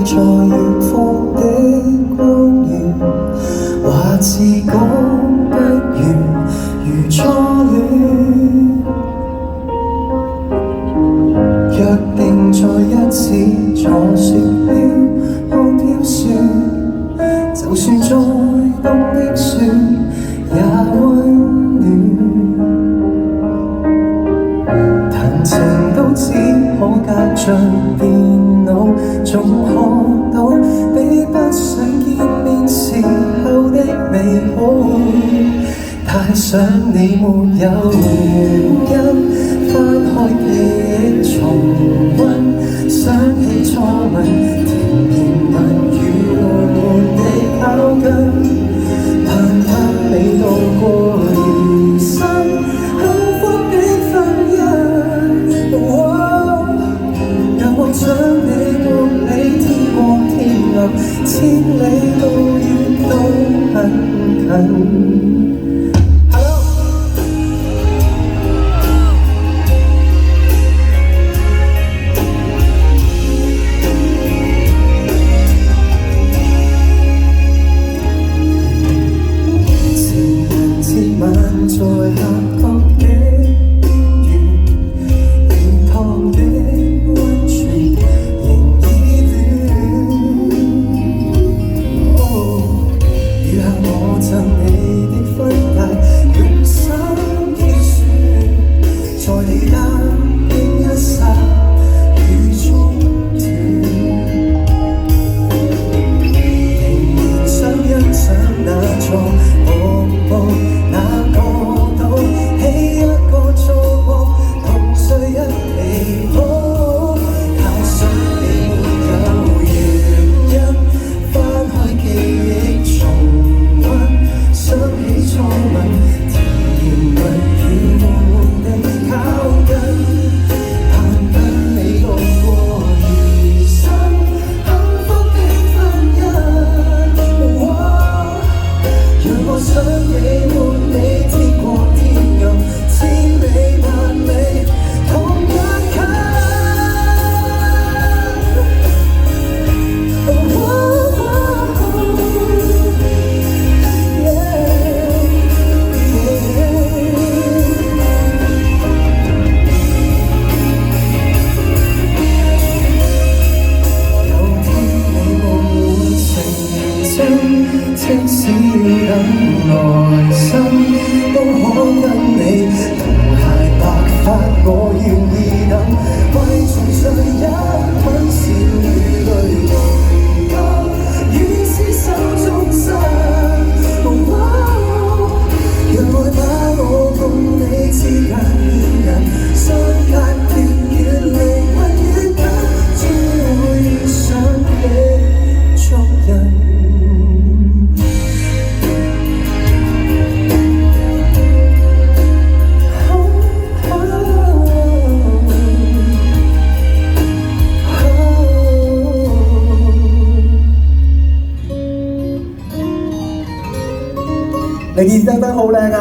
在遠方的光源，話自講不完，如初戀。約定在一起坐雪橇看飄雪，就算再凍的雪也溫暖。談情都只可隔着電腦，總看到比不上見面時候的美好。太想你沒有原因，翻開記憶重溫，想起初吻，甜言蜜語緩緩地靠近，盼盼你度過餘生幸福的婚姻。讓我將你夢裏天光天暗，千里路遠都很近。在峽谷的邊緣，熱燙的溫泉仍依戀。餘下我贈你的婚戒，用心挑選，在你答應一剎雨中斷。仍然想欣賞那座瀑布，即使要等來生，都可跟你同偕白髮，我願意等，為重聚一吻，笑與淚濃厚，於廝守終生。讓愛把我共你之間牽引，相隔斷遠離永遠等，終會遇上的足印。你件燈燈好靚啊！